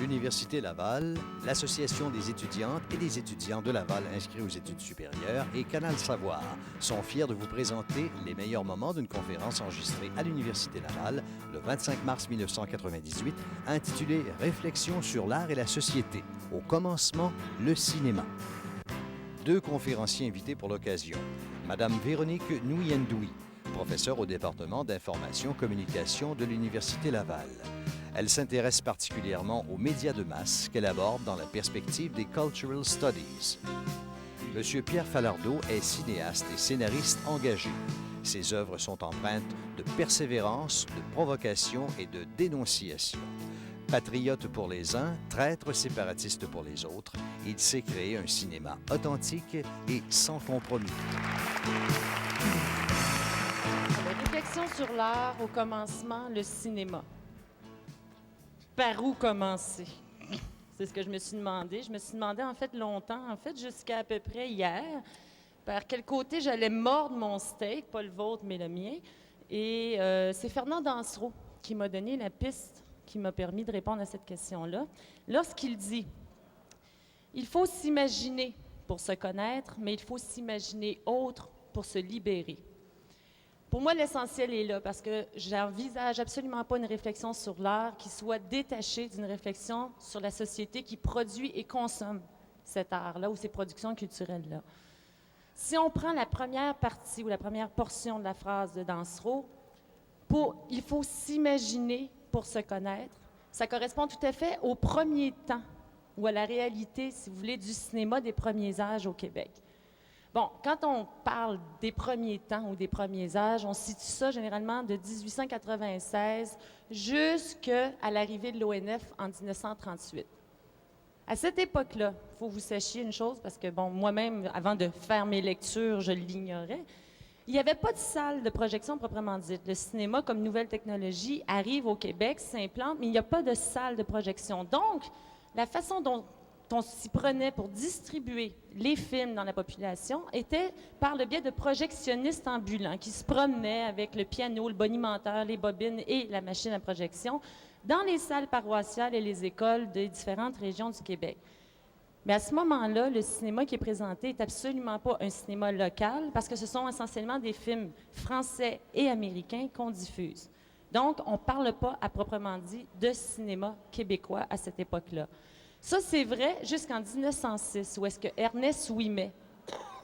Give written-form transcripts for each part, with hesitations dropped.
L'Université Laval, l'Association des étudiantes et des étudiants de Laval inscrits aux études supérieures et Canal Savoir sont fiers de vous présenter les meilleurs moments d'une conférence enregistrée à l'Université Laval le 25 mars 1998 intitulée « Réflexion sur l'art et la société ». Au commencement, le cinéma. Deux conférenciers invités pour l'occasion. Madame Véronique Nouyendoui, professeure au département d'information-communication de l'Université Laval. Elle s'intéresse particulièrement aux médias de masse qu'elle aborde dans la perspective des Cultural Studies. Monsieur Pierre Falardeau est cinéaste et scénariste engagé. Ses œuvres sont empreintes de persévérance, de provocation et de dénonciation. Patriote pour les uns, traître séparatiste pour les autres, il sait créer un cinéma authentique et sans compromis. Réflexion sur l'art, au commencement, le cinéma. Par où commencer? C'est ce que je me suis demandé. Je me suis demandé en fait longtemps, jusqu'à à peu près hier, par quel côté j'allais mordre mon steak, pas le vôtre, mais le mien. Et c'est Fernand Dansereau qui m'a donné la piste qui m'a permis de répondre à cette question-là. Lorsqu'il dit « Il faut s'imaginer pour se connaître, mais il faut s'imaginer autre pour se libérer ». Pour moi, l'essentiel est là, parce que j'envisage absolument pas une réflexion sur l'art qui soit détachée d'une réflexion sur la société qui produit et consomme cet art-là ou ces productions culturelles-là. Si on prend la première partie ou la première portion de la phrase de Dansereau, il faut s'imaginer pour se connaître, ça correspond tout à fait au premier temps ou à la réalité, si vous voulez, du cinéma des premiers âges au Québec. Bon, quand on parle des premiers temps ou des premiers âges, on situe ça généralement de 1896 jusqu'à l'arrivée de l'ONF en 1938. À cette époque-là, il faut que vous sachiez une chose, parce que, bon, moi-même, avant de faire mes lectures, je l'ignorais, il n'y avait pas de salle de projection proprement dite. Le cinéma, comme nouvelle technologie, arrive au Québec, s'implante, mais il n'y a pas de salle de projection. Donc, la façon dont on s'y prenait pour distribuer les films dans la population était par le biais de projectionnistes ambulants qui se promenaient avec le piano, le bonimenteur, les bobines et la machine à projection dans les salles paroissiales et les écoles des différentes régions du Québec. Mais à ce moment-là, le cinéma qui est présenté n'est absolument pas un cinéma local parce que ce sont essentiellement des films français et américains qu'on diffuse. Donc, on ne parle pas à proprement dit de cinéma québécois à cette époque-là. Ça, c'est vrai jusqu'en 1906, où est-ce que Ernest Ouimet,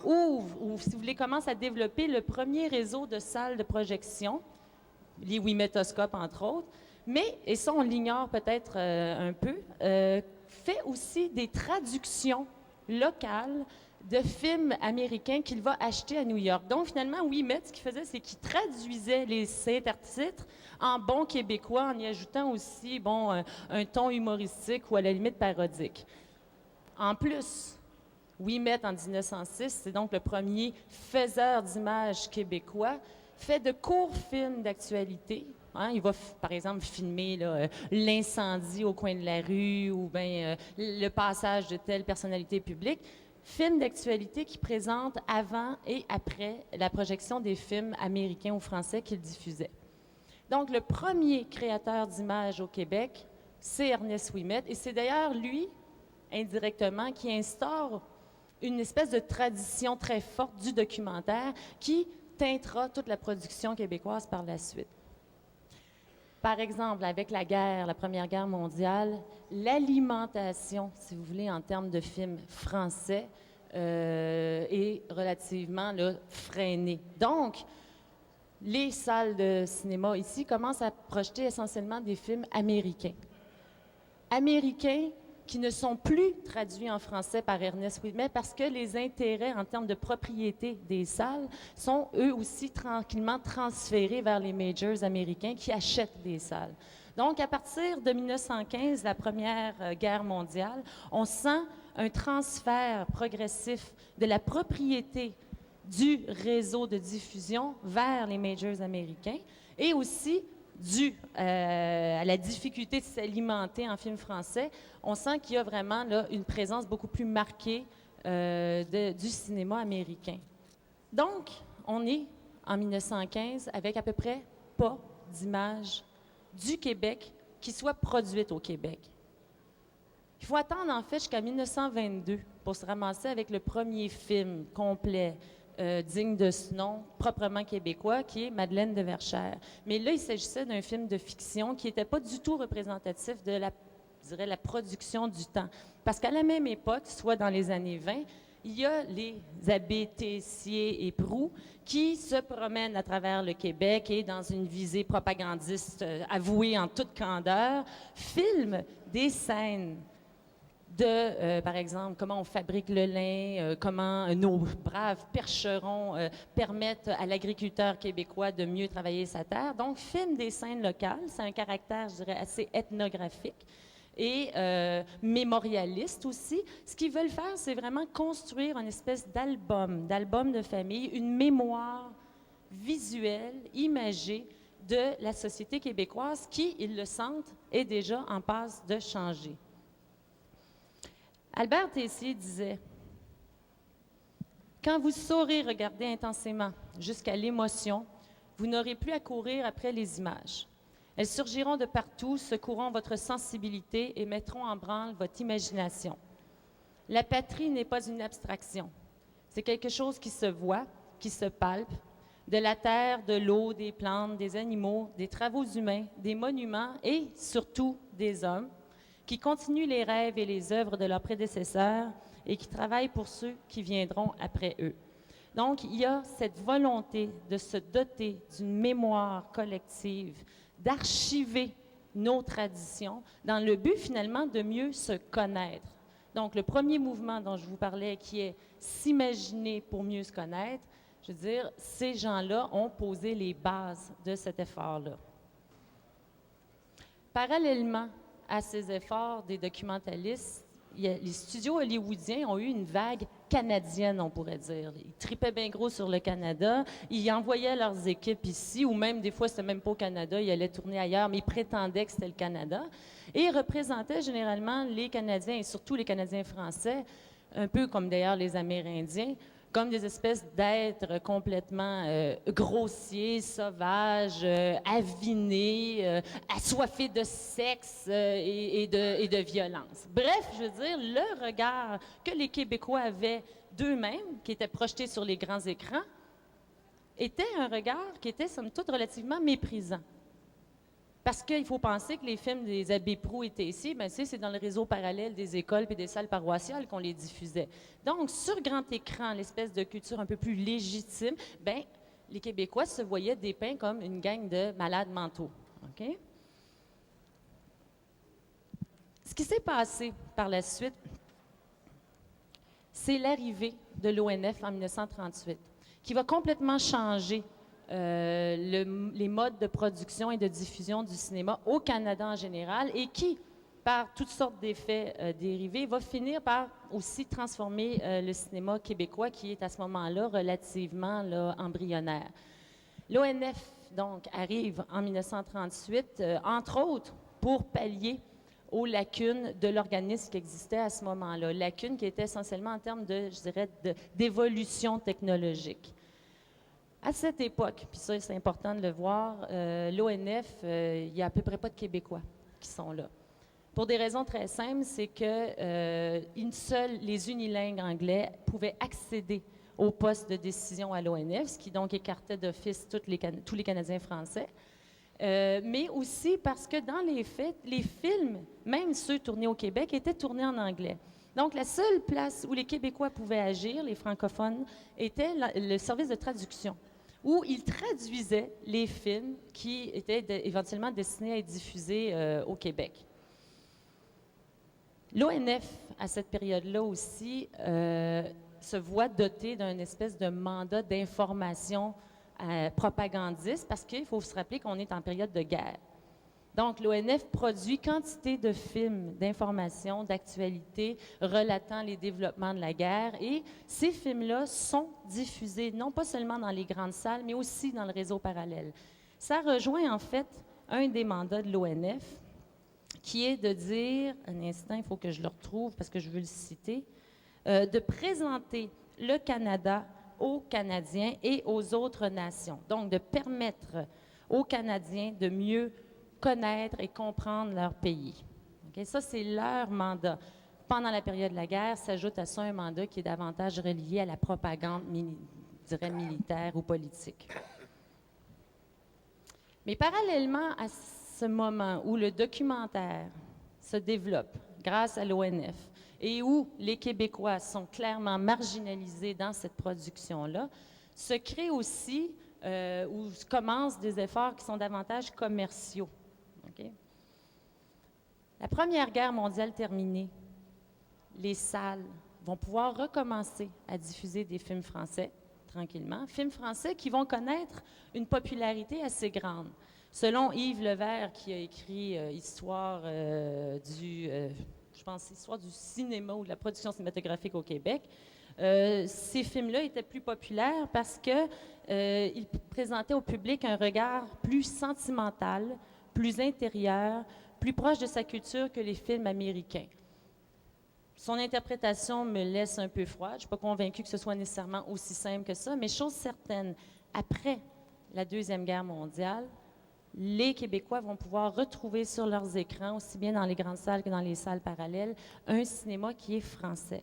ou si vous voulez, commence à développer le premier réseau de salles de projection, les Ouimetoscopes, entre autres, mais, et ça, on l'ignore peut-être un peu, fait aussi des traductions locales de films américains qu'il va acheter à New York. Donc, finalement, Ouimet, ce qu'il faisait, c'est qu'il traduisait les intertitres en bon québécois, en y ajoutant aussi, bon, un ton humoristique ou à la limite parodique. En plus, Ouimet, en 1906, c'est donc le premier faiseur d'images québécois, fait de courts films d'actualité. Hein, il va, par exemple, filmer l'incendie au coin de la rue ou bien le passage de telle personnalité publique. Film d'actualité qui présente avant et après la projection des films américains ou français qu'il diffusait. Donc, le premier créateur d'images au Québec, c'est Ernest Ouimet, et c'est d'ailleurs lui, indirectement, qui instaure une espèce de tradition très forte du documentaire qui teintera toute la production québécoise par la suite. Par exemple, avec la Première Guerre mondiale, l'alimentation, si vous voulez, en termes de films français, est relativement freinée. Donc, les salles de cinéma ici commencent à projeter essentiellement des films américains. Américains qui ne sont plus traduits en français par Ernest Ouimet parce que les intérêts en termes de propriété des salles sont eux aussi tranquillement transférés vers les majors américains qui achètent des salles. Donc, à partir de 1915, la Première Guerre mondiale, on sent un transfert progressif de la propriété du réseau de diffusion vers les majors américains et aussi dû à la difficulté de s'alimenter en film français, on sent qu'il y a vraiment là, une présence beaucoup plus marquée du cinéma américain. Donc, on est en 1915 avec à peu près pas d'images du Québec qui soient produites au Québec. Il faut attendre, en fait, jusqu'à 1922 pour se ramasser avec le premier film complet digne de ce nom, proprement québécois, qui est Madeleine de Verchères. Mais là, il s'agissait d'un film de fiction qui n'était pas du tout représentatif de je dirais, la production du temps. Parce qu'à la même époque, soit dans les années 20, il y a les abbés Tessier et Proulx qui se promènent à travers le Québec et, dans une visée propagandiste avouée en toute candeur, filment des scènes de, par exemple, comment on fabrique le lin, comment nos braves percherons permettent à l'agriculteur québécois de mieux travailler sa terre. Donc, filme des scènes locales, c'est un caractère, je dirais, assez ethnographique et mémorialiste aussi. Ce qu'ils veulent faire, c'est vraiment construire une espèce d'album de famille, une mémoire visuelle, imagée de la société québécoise qui, ils le sentent, est déjà en passe de changer. Albert Tessier disait « Quand vous saurez regarder intensément jusqu'à l'émotion, vous n'aurez plus à courir après les images. Elles surgiront de partout, secourront votre sensibilité et mettront en branle votre imagination. La patrie n'est pas une abstraction. C'est quelque chose qui se voit, qui se palpe, de la terre, de l'eau, des plantes, des animaux, des travaux humains, des monuments et, surtout, des hommes, qui continuent les rêves et les œuvres de leurs prédécesseurs et qui travaillent pour ceux qui viendront après eux. » Donc, il y a cette volonté de se doter d'une mémoire collective, d'archiver nos traditions, dans le but, finalement, de mieux se connaître. Donc, le premier mouvement dont je vous parlais, qui est s'imaginer pour mieux se connaître, je veux dire, ces gens-là ont posé les bases de cet effort-là. Parallèlement à ces efforts des documentalistes, les studios hollywoodiens ont eu une vague canadienne, on pourrait dire. Ils tripaient bien gros sur le Canada, ils envoyaient leurs équipes ici, ou même des fois, c'était même pas au Canada, ils allaient tourner ailleurs, mais ils prétendaient que c'était le Canada. Et ils représentaient généralement les Canadiens, et surtout les Canadiens français, un peu comme d'ailleurs les Amérindiens, comme des espèces d'êtres complètement grossiers, sauvages, avinés, assoiffés de sexe et de violence. Bref, je veux dire, le regard que les Québécois avaient d'eux-mêmes, qui était projeté sur les grands écrans, était un regard qui était, somme toute, relativement méprisant. Parce qu'il faut penser que les films des abbés Proulx et Tessier, ben, c'est dans le réseau parallèle des écoles et des salles paroissiales qu'on les diffusait. Donc, sur grand écran, l'espèce de culture un peu plus légitime, ben, les Québécois se voyaient dépeints comme une gang de malades mentaux. Okay? Ce qui s'est passé par la suite, c'est l'arrivée de l'ONF en 1938, qui va complètement changer les modes de production et de diffusion du cinéma au Canada en général et qui, par toutes sortes d'effets dérivés, va finir par aussi transformer le cinéma québécois qui est à ce moment-là relativement embryonnaire. L'ONF, donc, arrive en 1938, entre autres, pour pallier aux lacunes de l'organisme qui existait à ce moment-là. Lacunes qui étaient essentiellement en termes de, je dirais, d'évolution technologique. À cette époque, puis ça, c'est important de le voir, l'ONF, il n'y a à peu près pas de Québécois qui sont là. Pour des raisons très simples, c'est que seuls les unilingues anglais pouvaient accéder au poste de décision à l'ONF, ce qui donc écartait d'office tous les Canadiens français. Mais aussi parce que dans les faits, les films, même ceux tournés au Québec, étaient tournés en anglais. Donc, la seule place où les Québécois pouvaient agir, les francophones, était le service de traduction, où ils traduisaient les films qui étaient éventuellement destinés à être diffusés au Québec. L'ONF, à cette période-là aussi, se voit doté d'un espèce de mandat d'information propagandiste, parce qu'il faut se rappeler qu'on est en période de guerre. Donc, l'ONF produit quantité de films d'information, d'actualité, relatant les développements de la guerre. Et ces films-là sont diffusés, non pas seulement dans les grandes salles, mais aussi dans le réseau parallèle. Ça rejoint, en fait, un des mandats de l'ONF, qui est de dire, un instant, il faut que je le retrouve parce que je veux le citer, de présenter le Canada aux Canadiens et aux autres nations. Donc, de permettre aux Canadiens de mieux connaître et comprendre leur pays. OK? Ça, c'est leur mandat. Pendant la période de la guerre, s'ajoute à ça un mandat qui est davantage relié à la propagande, je dirais, militaire ou politique. Mais parallèlement à ce moment où le documentaire se développe grâce à l'ONF et où les Québécois sont clairement marginalisés dans cette production-là, se créent aussi, ou commencent des efforts qui sont davantage commerciaux. Okay? La Première Guerre mondiale terminée, les salles vont pouvoir recommencer à diffuser des films français, tranquillement, films français qui vont connaître une popularité assez grande. Selon Yves Levert, qui a écrit Histoire Histoire du cinéma ou de la production cinématographique au Québec, ces films-là étaient plus populaires parce qu'ils présentaient au public un regard plus sentimental, plus intérieur, plus proche de sa culture que les films américains. Son interprétation me laisse un peu froide. Je ne suis pas convaincue que ce soit nécessairement aussi simple que ça, mais chose certaine, après la Deuxième Guerre mondiale, les Québécois vont pouvoir retrouver sur leurs écrans, aussi bien dans les grandes salles que dans les salles parallèles, un cinéma qui est français.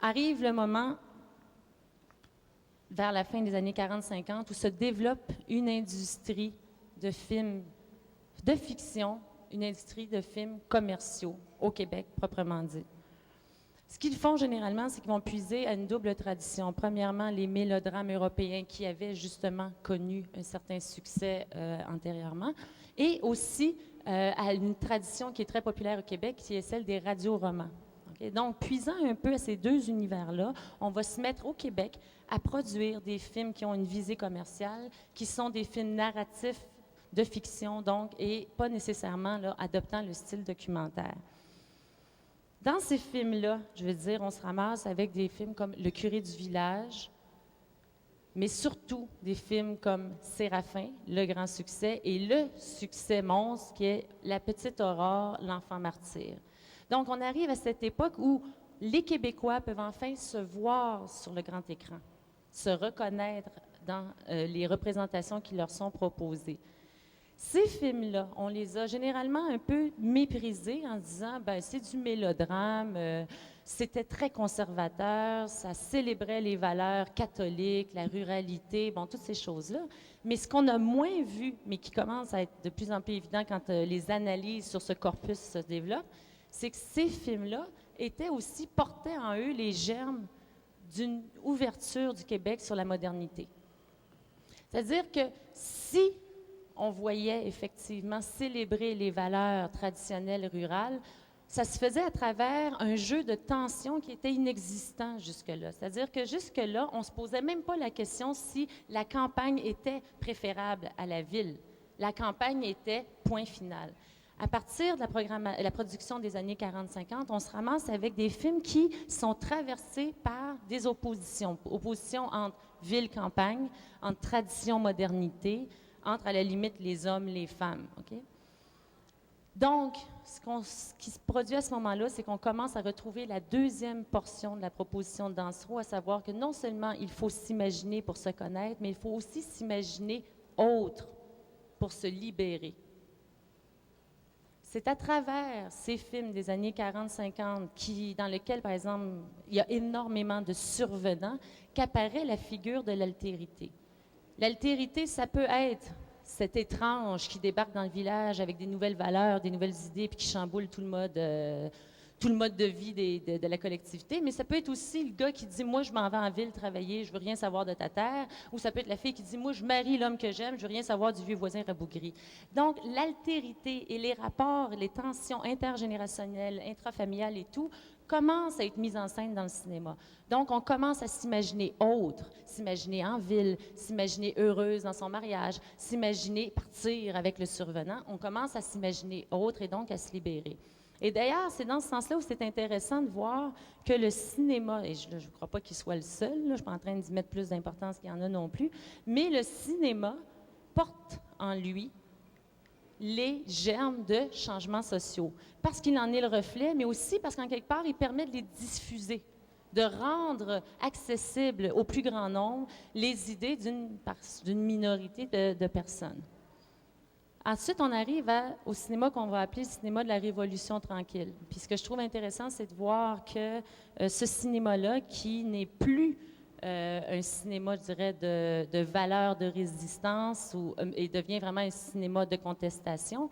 Arrive le moment, vers la fin des années 40-50, où se développe une industrie de films de fiction, une industrie de films commerciaux au Québec, proprement dit. Ce qu'ils font généralement, c'est qu'ils vont puiser à une double tradition. Premièrement, les mélodrames européens qui avaient justement connu un certain succès antérieurement, et aussi à une tradition qui est très populaire au Québec, qui est celle des radioromans. Okay? Donc, puisant un peu à ces deux univers-là, on va se mettre au Québec à produire des films qui ont une visée commerciale, qui sont des films narratifs de fiction, donc, et pas nécessairement là, adoptant le style documentaire. Dans ces films-là, je veux dire, on se ramasse avec des films comme Le curé du village, mais surtout des films comme Séraphin, le grand succès, et le succès monstre qui est La petite Aurore, l'enfant martyr. Donc, on arrive à cette époque où les Québécois peuvent enfin se voir sur le grand écran, se reconnaître dans les représentations qui leur sont proposées. Ces films-là, on les a généralement un peu méprisés en disant ben c'est du mélodrame, c'était très conservateur, ça célébrait les valeurs catholiques, la ruralité, bon, toutes ces choses-là. Mais ce qu'on a moins vu, mais qui commence à être de plus en plus évident quand les analyses sur ce corpus se développent, c'est que ces films-là étaient aussi, portaient en eux les germes d'une ouverture du Québec sur la modernité. C'est-à-dire que si on voyait effectivement célébrer les valeurs traditionnelles rurales, ça se faisait à travers un jeu de tension qui était inexistant jusque-là. C'est-à-dire que jusque-là, on ne se posait même pas la question si la campagne était préférable à la ville. La campagne était point final. À partir de la production des années 40-50, on se ramasse avec des films qui sont traversés par des oppositions. Oppositions entre ville-campagne, entre tradition-modernité, entre, à la limite, les hommes, les femmes. Okay? Donc, ce qui se produit à ce moment-là, c'est qu'on commence à retrouver la deuxième portion de la proposition de Dansereau, à savoir que non seulement il faut s'imaginer pour se connaître, mais il faut aussi s'imaginer autre pour se libérer. C'est à travers ces films des années 40-50, dans lesquels, par exemple, il y a énormément de survenants, qu'apparaît la figure de l'altérité. L'altérité, ça peut être cet étrange qui débarque dans le village avec des nouvelles valeurs, des nouvelles idées, puis qui chamboule tout le mode de vie de la collectivité. Mais ça peut être aussi le gars qui dit « Moi, je m'en vais en ville travailler, je veux rien savoir de ta terre. » Ou ça peut être la fille qui dit « Moi, je marie l'homme que j'aime, je veux rien savoir du vieux voisin rabougri. » Donc, l'altérité et les rapports, les tensions intergénérationnelles, intrafamiliales et tout, commence à être mise en scène dans le cinéma. Donc, on commence à s'imaginer autre, s'imaginer en ville, s'imaginer heureuse dans son mariage, s'imaginer partir avec le survenant. On commence à s'imaginer autre et donc à se libérer. Et d'ailleurs, c'est dans ce sens-là où c'est intéressant de voir que le cinéma, et je ne crois pas qu'il soit le seul, là, je ne suis pas en train d'y mettre plus d'importance qu'il y en a non plus, mais le cinéma porte en lui les germes de changements sociaux, parce qu'il en est le reflet, mais aussi parce qu'en quelque part, il permet de les diffuser, de rendre accessibles au plus grand nombre les idées d'une minorité de personnes. Ensuite, on arrive au cinéma qu'on va appeler le cinéma de la Révolution tranquille. Puis ce que je trouve intéressant, c'est de voir que ce cinéma-là, qui n'est plus un cinéma, je dirais, de valeur de résistance et devient vraiment un cinéma de contestation,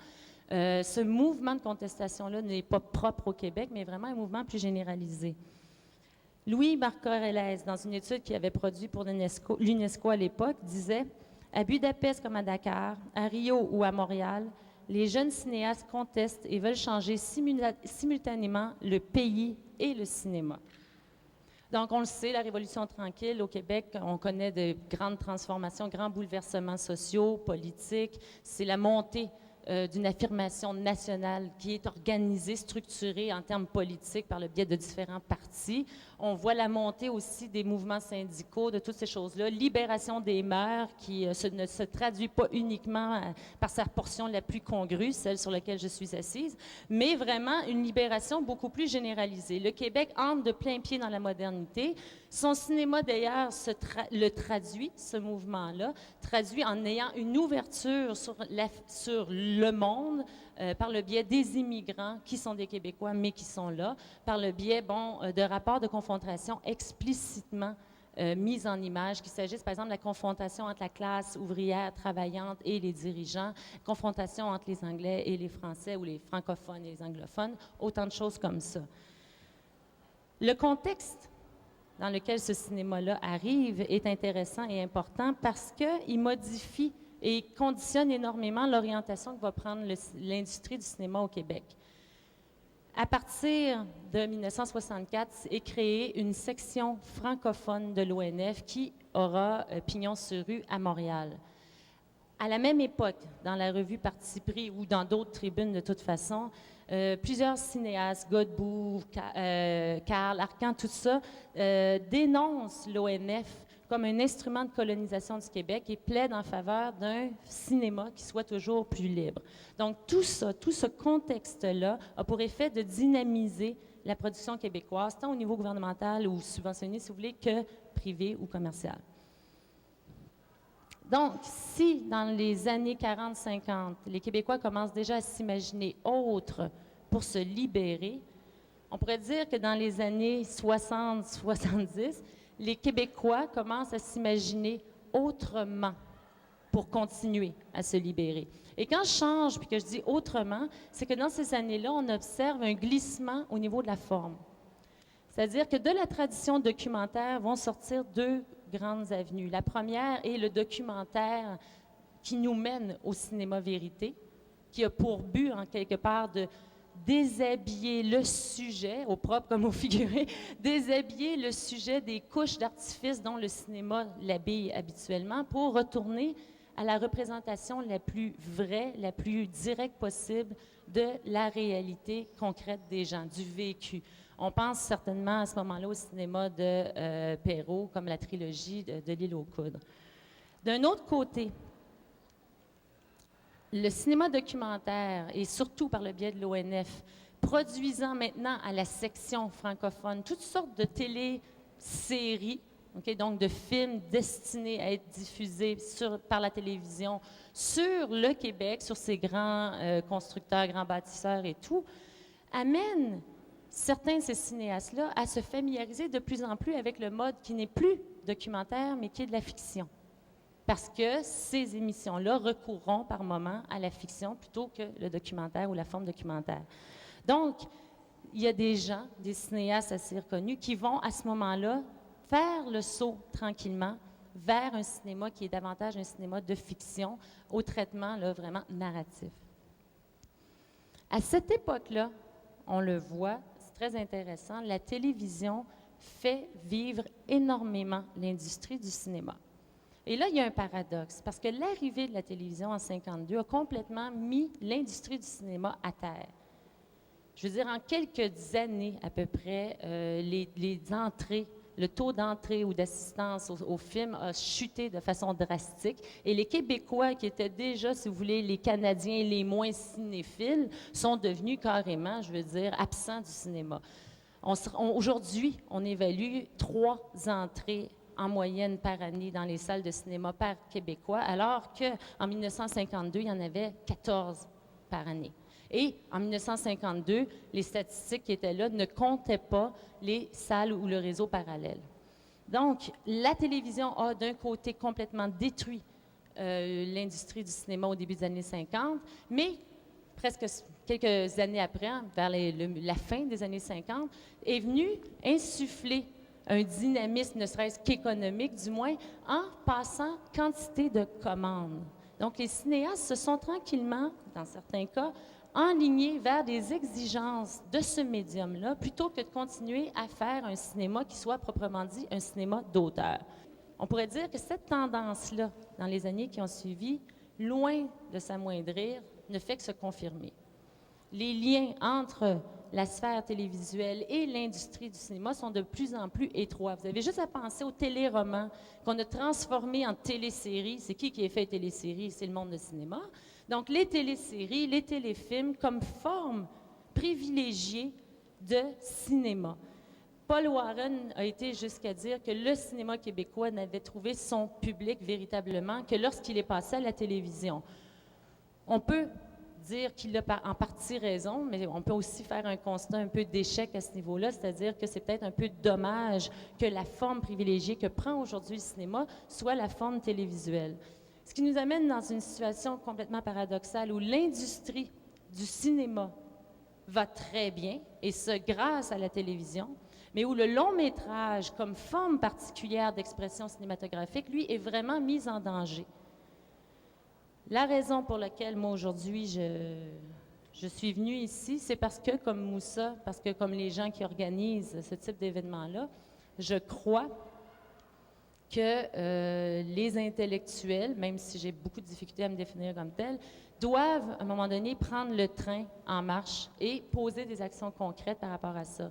ce mouvement de contestation-là n'est pas propre au Québec, mais vraiment un mouvement plus généralisé. Louis Marcorellès, dans une étude qu'il avait produite pour l'UNESCO à l'époque, disait « À Budapest comme à Dakar, à Rio ou à Montréal, les jeunes cinéastes contestent et veulent changer simultanément le pays et le cinéma. » Donc, on le sait, la Révolution tranquille au Québec, on connaît de grandes transformations, grands bouleversements sociaux, politiques. C'est la montée d'une affirmation nationale qui est organisée, structurée en termes politiques par le biais de différents partis. On voit la montée aussi des mouvements syndicaux, de toutes ces choses-là. Libération des mœurs qui ne se traduit pas uniquement par sa portion la plus congrue, celle sur laquelle je suis assise, mais vraiment une libération beaucoup plus généralisée. Le Québec entre de plein pied dans la modernité. Son cinéma, d'ailleurs, le traduit, ce mouvement-là, traduit en ayant une ouverture sur le monde par le biais des immigrants qui sont des Québécois, mais qui sont là, par le biais de rapports de confrontation explicitement mis en image, qu'il s'agisse par exemple de la confrontation entre la classe ouvrière travaillante et les dirigeants, confrontation entre les Anglais et les Français ou les francophones et les anglophones, autant de choses comme ça. Le contexte dans lequel ce cinéma-là arrive est intéressant et important parce qu'il modifie et conditionne énormément l'orientation que va prendre l'industrie du cinéma au Québec. À partir de 1964 est créée une section francophone de l'ONF qui aura pignon sur rue à Montréal. À la même époque, dans la revue Parti pris ou dans d'autres tribunes de toute façon, plusieurs cinéastes, Godbout, Karl, Arcan, tout ça, dénoncent l'ONF comme un instrument de colonisation du Québec et plaident en faveur d'un cinéma qui soit toujours plus libre. Donc tout ça, tout ce contexte-là a pour effet de dynamiser la production québécoise, tant au niveau gouvernemental ou subventionné, si vous voulez, que privé ou commercial. Donc, si dans les années 40-50, les Québécois commencent déjà à s'imaginer autres pour se libérer, on pourrait dire que dans les années 60-70, les Québécois commencent à s'imaginer autrement pour continuer à se libérer. Et quand je change puis que je dis autrement, c'est que dans ces années-là, on observe un glissement au niveau de la forme. C'est-à-dire que de la tradition documentaire vont sortir deux grandes avenues. La première est le documentaire qui nous mène au cinéma vérité, qui a pour but, en quelque part, de déshabiller le sujet, au propre comme au figuré, déshabiller le sujet des couches d'artifice dont le cinéma l'habille habituellement pour retourner à la représentation la plus vraie, la plus directe possible de la réalité concrète des gens, du vécu. On pense certainement à ce moment-là au cinéma de Perrault, comme la trilogie de L'Île aux coudres. D'un autre côté, le cinéma documentaire, et surtout par le biais de l'ONF, produisant maintenant à la section francophone toutes sortes de téléséries, donc de films destinés à être diffusés par la télévision sur le Québec, sur ces grands constructeurs, grands bâtisseurs et tout, amène certains de ces cinéastes-là à se familiariser de plus en plus avec le mode qui n'est plus documentaire, mais qui est de la fiction. Parce que ces émissions-là recourront par moments à la fiction plutôt que le documentaire ou la forme documentaire. Donc, il y a des gens, des cinéastes assez reconnus, qui vont à ce moment-là faire le saut tranquillement vers un cinéma qui est davantage un cinéma de fiction, au traitement là, vraiment narratif. À cette époque-là, on le voit, c'est très intéressant, la télévision fait vivre énormément l'industrie du cinéma. Et là, il y a un paradoxe, parce que l'arrivée de la télévision en 1952 a complètement mis l'industrie du cinéma à terre. Je veux dire, en quelques années à peu près, les entrées, le taux d'entrée ou d'assistance au film a chuté de façon drastique. Et les Québécois, qui étaient déjà, si vous voulez, les Canadiens les moins cinéphiles, sont devenus carrément, je veux dire, absents du cinéma. Aujourd'hui, on évalue 3 entrées en moyenne par année dans les salles de cinéma par Québécois, alors qu'en 1952, il y en avait 14 par année. Et en 1952, les statistiques qui étaient là ne comptaient pas les salles ou le réseau parallèle. Donc, la télévision a d'un côté complètement détruit l'industrie du cinéma au début des années 50, mais presque quelques années après, vers la fin des années 50, est venue insuffler un dynamisme, ne serait-ce qu'économique, du moins, en passant quantité de commandes. Donc, les cinéastes se sont tranquillement, dans certains cas, enlignés vers des exigences de ce médium-là, plutôt que de continuer à faire un cinéma qui soit proprement dit un cinéma d'auteur. On pourrait dire que cette tendance-là, dans les années qui ont suivi, loin de s'amoindrir, ne fait que se confirmer. Les liens entre la sphère télévisuelle et l'industrie du cinéma sont de plus en plus étroits. Vous avez juste à penser aux téléromans qu'on a transformés en téléséries. C'est qui a fait les téléséries? C'est le monde du cinéma. Donc, les téléséries, les téléfilms comme forme privilégiée de cinéma. Paul Warren a été jusqu'à dire que le cinéma québécois n'avait trouvé son public véritablement que lorsqu'il est passé à la télévision. On peut dire qu'il a en partie raison, mais on peut aussi faire un constat un peu d'échec à ce niveau-là, c'est-à-dire que c'est peut-être un peu dommage que la forme privilégiée que prend aujourd'hui le cinéma soit la forme télévisuelle. Ce qui nous amène dans une situation complètement paradoxale où l'industrie du cinéma va très bien, et ce, grâce à la télévision, mais où le long métrage, comme forme particulière d'expression cinématographique, lui, est vraiment mis en danger. La raison pour laquelle, moi, aujourd'hui, je suis venue ici, c'est parce que, comme Moussa, parce que comme les gens qui organisent ce type d'événement-là, je crois que les intellectuels, même si j'ai beaucoup de difficultés à me définir comme tel, doivent, à un moment donné, prendre le train en marche et poser des actions concrètes par rapport à ça.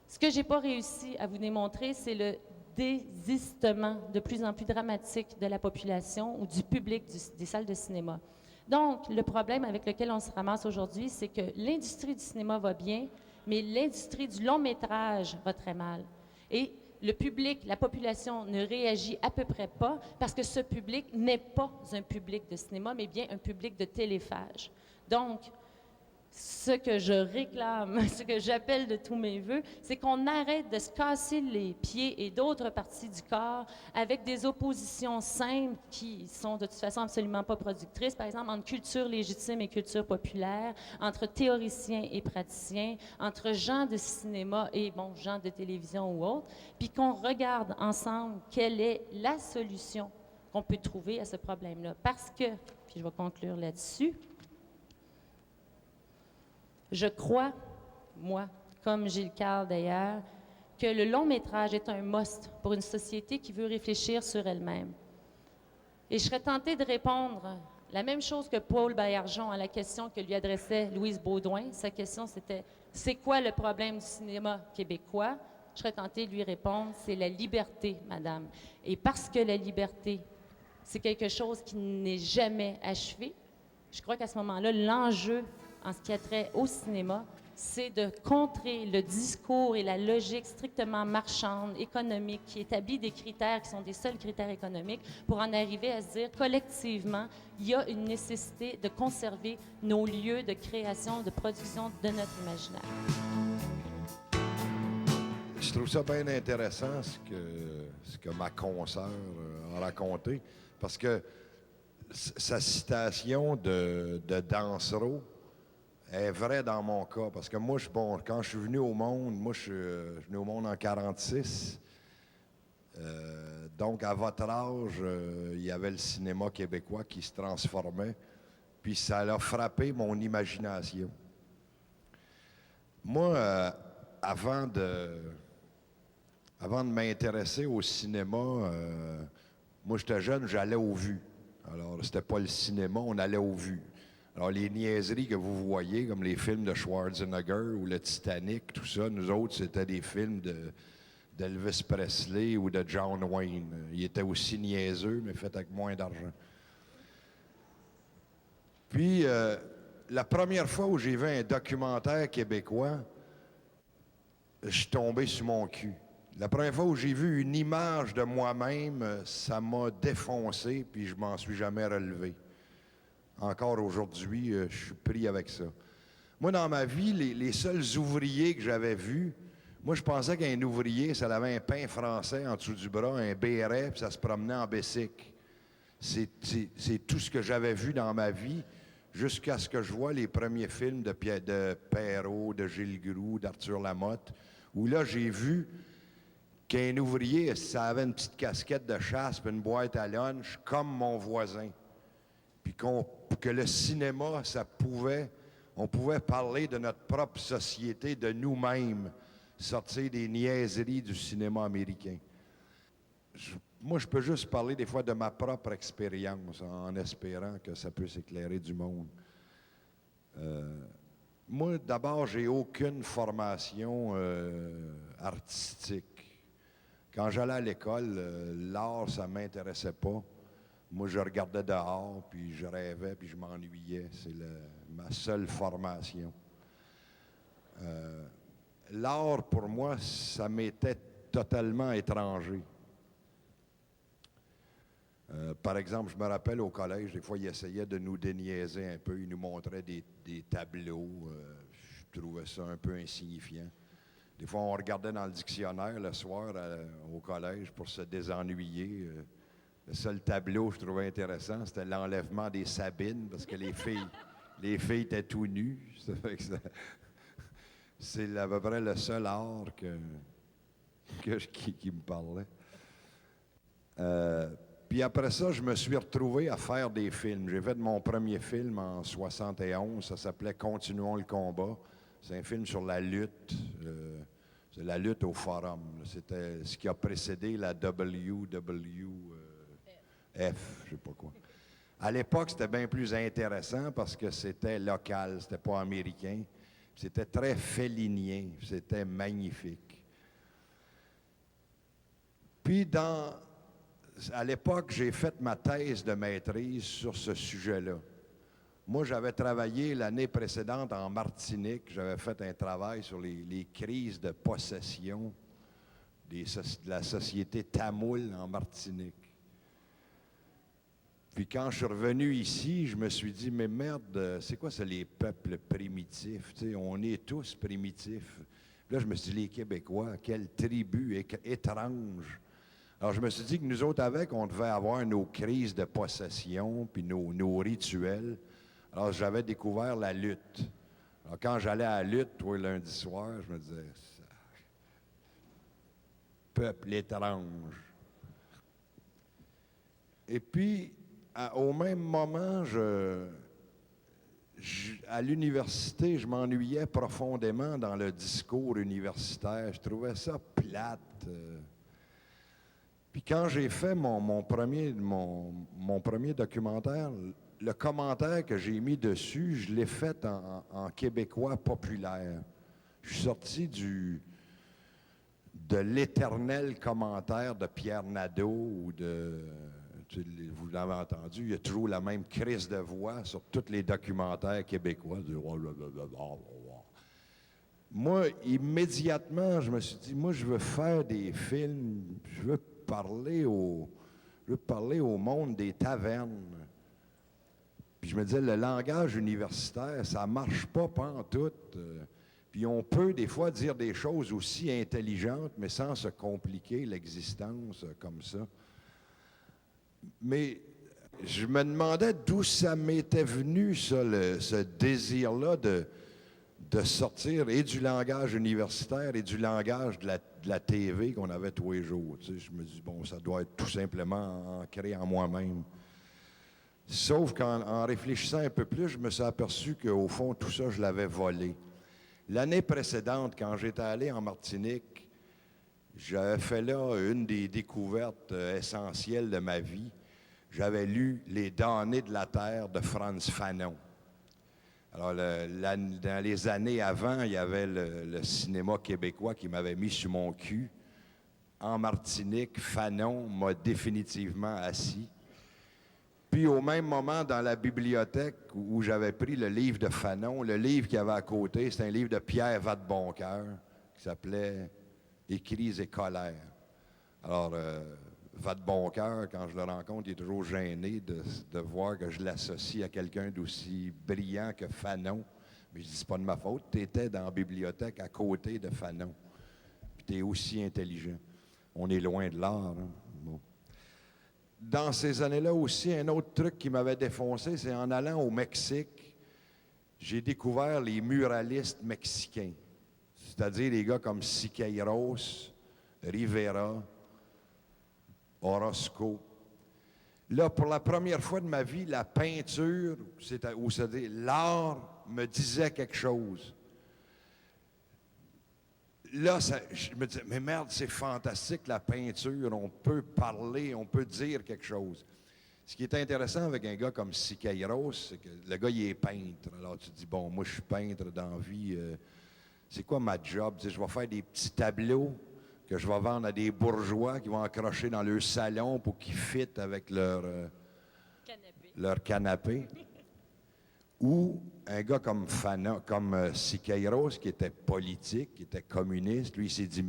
Ce que je n'ai pas réussi à vous démontrer, c'est le désistement de plus en plus dramatique de la population ou du public des salles de cinéma. Donc, le problème avec lequel on se ramasse aujourd'hui, c'est que l'industrie du cinéma va bien, mais l'industrie du long métrage va très mal. Et le public, la population ne réagit à peu près pas parce que ce public n'est pas un public de cinéma, mais bien un public de téléphage. Donc, ce que je réclame, ce que j'appelle de tous mes vœux, c'est qu'on arrête de se casser les pieds et d'autres parties du corps avec des oppositions simples qui sont de toute façon absolument pas productrices, par exemple entre culture légitime et culture populaire, entre théoriciens et praticiens, entre gens de cinéma et gens de télévision ou autres, puis qu'on regarde ensemble quelle est la solution qu'on peut trouver à ce problème-là. Parce que, puis je vais conclure là-dessus, je crois, moi, comme Gilles Carle d'ailleurs, que le long métrage est un must pour une société qui veut réfléchir sur elle-même. Et je serais tentée de répondre la même chose que Paul Baillargeon à la question que lui adressait Louise Baudouin. Sa question, c'était « C'est quoi le problème du cinéma québécois? » Je serais tentée de lui répondre « C'est la liberté, madame. » Et parce que la liberté, c'est quelque chose qui n'est jamais achevé, je crois qu'à ce moment-là, l'enjeu en ce qui a trait au cinéma, c'est de contrer le discours et la logique strictement marchande, économique, qui établit des critères qui sont des seuls critères économiques pour en arriver à se dire collectivement, il y a une nécessité de conserver nos lieux de création, de production de notre imaginaire. Je trouve ça bien intéressant ce que ma consoeur a raconté, parce que sa citation de Dansereau est vraie dans mon cas, parce que moi, quand je suis venu au monde, je suis venu au monde en 1946. Donc, à votre âge, il y avait le cinéma québécois qui se transformait, puis ça a frappé mon imagination. Moi, avant de m'intéresser au cinéma, moi, j'étais jeune, j'allais aux vues. Alors, c'était pas le cinéma, on allait aux vues. Alors, les niaiseries que vous voyez, comme les films de Schwarzenegger ou le Titanic, tout ça, nous autres, c'était des films d'Elvis Presley ou de John Wayne. Ils étaient aussi niaiseux, mais faits avec moins d'argent. Puis, la première fois où j'ai vu un documentaire québécois, je suis tombé sur mon cul. La première fois où j'ai vu une image de moi-même, ça m'a défoncé, puis je m'en suis jamais relevé. Encore aujourd'hui, je suis pris avec ça. Moi, dans ma vie, les seuls ouvriers que j'avais vus, moi, je pensais qu'un ouvrier, ça avait un pain français en dessous du bras, un béret, puis ça se promenait en bicycle. C'est tout ce que j'avais vu dans ma vie, jusqu'à ce que je vois les premiers films de Perrault, de Gilles Groux, d'Arthur Lamotte, où là, j'ai vu qu'un ouvrier, ça avait une petite casquette de chasse puis une boîte à lunch, comme mon voisin. Puis que le cinéma, on pouvait parler de notre propre société, de nous-mêmes, sortir des niaiseries du cinéma américain. Moi, je peux juste parler des fois de ma propre expérience, en espérant que ça puisse éclairer du monde. Moi, d'abord, j'ai aucune formation artistique. Quand j'allais à l'école, l'art, ça ne m'intéressait pas. Moi, je regardais dehors, puis je rêvais, puis je m'ennuyais. C'est ma seule formation. L'art, pour moi, ça m'était totalement étranger. Par exemple, je me rappelle au collège, des fois, ils essayaient de nous déniaiser un peu. Ils nous montraient des tableaux. Je trouvais ça un peu insignifiant. Des fois, on regardait dans le dictionnaire le soir au collège pour se désennuyer. Le seul tableau que je trouvais intéressant, c'était l'enlèvement des Sabines, parce que les filles étaient tout nues. C'est à peu près le seul art qui me parlait. Puis après ça, je me suis retrouvé à faire des films. J'ai fait mon premier film en 1971. Ça s'appelait « Continuons le combat ». C'est un film sur la lutte. C'est la lutte au Forum. C'était ce qui a précédé la WWF, je ne sais pas quoi. À l'époque, c'était bien plus intéressant parce que c'était local, c'était pas américain. C'était très félinien, c'était magnifique. Puis à l'époque, j'ai fait ma thèse de maîtrise sur ce sujet-là. Moi, j'avais travaillé l'année précédente en Martinique. J'avais fait un travail sur les crises de possession de la société tamoule en Martinique. Puis quand je suis revenu ici, je me suis dit, mais merde, c'est quoi ça, les peuples primitifs? Tu sais, on est tous primitifs. Puis là, je me suis dit, les Québécois, quelle tribu étrange. Alors, je me suis dit que nous autres, on devait avoir nos crises de possession, puis nos rituels. Alors, j'avais découvert la lutte. Alors, quand j'allais à la lutte, lundi soir, je me disais, peuple étrange. Et puis, au même moment, à l'université, je m'ennuyais profondément dans le discours universitaire. Je trouvais ça plate. Puis quand j'ai fait mon premier documentaire, le commentaire que j'ai mis dessus, je l'ai fait en québécois populaire. Je suis sorti de l'éternel commentaire de Pierre Nadeau ou vous l'avez entendu, il y a toujours la même crise de voix sur tous les documentaires québécois. Moi, immédiatement, je me suis dit, moi, je veux faire des films, je veux parler au monde des tavernes. Puis je me disais, le langage universitaire, ça marche pas pantoute. Puis on peut des fois dire des choses aussi intelligentes, mais sans se compliquer l'existence comme ça. Mais je me demandais d'où ça m'était venu, ça, ce désir-là de sortir et du langage universitaire et du langage de la TV qu'on avait tous les jours. Tu sais, je me dis, bon, ça doit être tout simplement ancré en moi-même. Sauf qu'en réfléchissant un peu plus, je me suis aperçu qu'au fond, tout ça, je l'avais volé. L'année précédente, quand j'étais allé en Martinique, j'avais fait là une des découvertes essentielles de ma vie. J'avais lu « Les damnés de la terre » de Frantz Fanon. Alors, dans les années avant, il y avait le cinéma québécois qui m'avait mis sur mon cul. En Martinique, Fanon m'a définitivement assis. Puis au même moment, dans la bibliothèque où j'avais pris le livre de Fanon, le livre qu'il y avait à côté, c'est un livre de Pierre Vadeboncoeur qui s'appelait et crise et colère. Alors, va de bon cœur, quand je le rencontre, il est toujours gêné de voir que je l'associe à quelqu'un d'aussi brillant que Fanon. Mais je dis, c'est pas de ma faute, tu étais dans la bibliothèque à côté de Fanon. Puis tu es aussi intelligent. On est loin de l'art. Hein? Bon. Dans ces années-là aussi, un autre truc qui m'avait défoncé, c'est en allant au Mexique, j'ai découvert les muralistes mexicains. C'est-à-dire les gars comme Siqueiros, Rivera, Orozco. Là, pour la première fois de ma vie, la peinture, c'est-à-dire l'art, me disait quelque chose. Là, je me disais, mais merde, c'est fantastique, la peinture, on peut parler, on peut dire quelque chose. Ce qui est intéressant avec un gars comme Siqueiros, c'est que le gars, il est peintre. Alors tu te dis, bon, moi, je suis peintre dans la vie. C'est quoi ma job? Tu sais, je vais faire des petits tableaux que je vais vendre à des bourgeois qui vont accrocher dans leur salon pour qu'ils fitent avec leur canapé. Ou un gars comme Siqueiros, qui était politique, qui était communiste, lui, il s'est dit,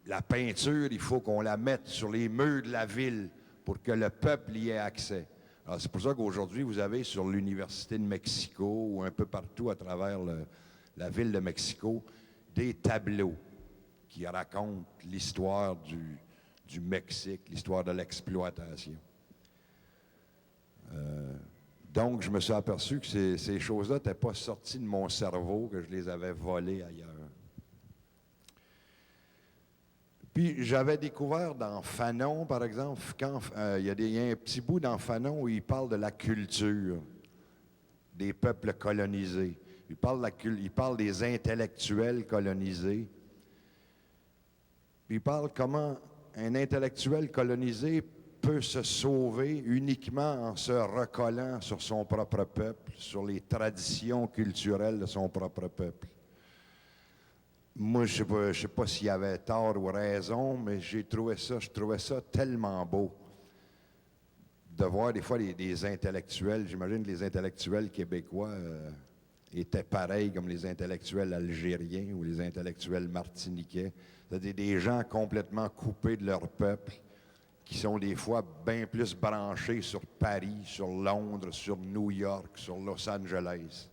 la peinture, il faut qu'on la mette sur les murs de la ville pour que le peuple y ait accès. Alors, c'est pour ça qu'aujourd'hui, vous avez sur l'Université de Mexico ou un peu partout à travers la ville de Mexico, des tableaux qui racontent l'histoire du Mexique, l'histoire de l'exploitation. Donc, je me suis aperçu que ces choses-là n'étaient pas sorties de mon cerveau, que je les avais volées ailleurs. Puis, j'avais découvert dans Fanon, par exemple, il y a un petit bout dans Fanon où il parle de la culture des peuples colonisés. Il parle des intellectuels colonisés. Puis il parle comment un intellectuel colonisé peut se sauver uniquement en se recollant sur son propre peuple, sur les traditions culturelles de son propre peuple. Moi, je ne sais pas s'il y avait tort ou raison, mais je trouvais ça tellement beau de voir des fois des intellectuels. J'imagine que les intellectuels québécois étaient pareils comme les intellectuels algériens ou les intellectuels martiniquais. C'est-à-dire des gens complètement coupés de leur peuple, qui sont des fois bien plus branchés sur Paris, sur Londres, sur New York, sur Los Angeles.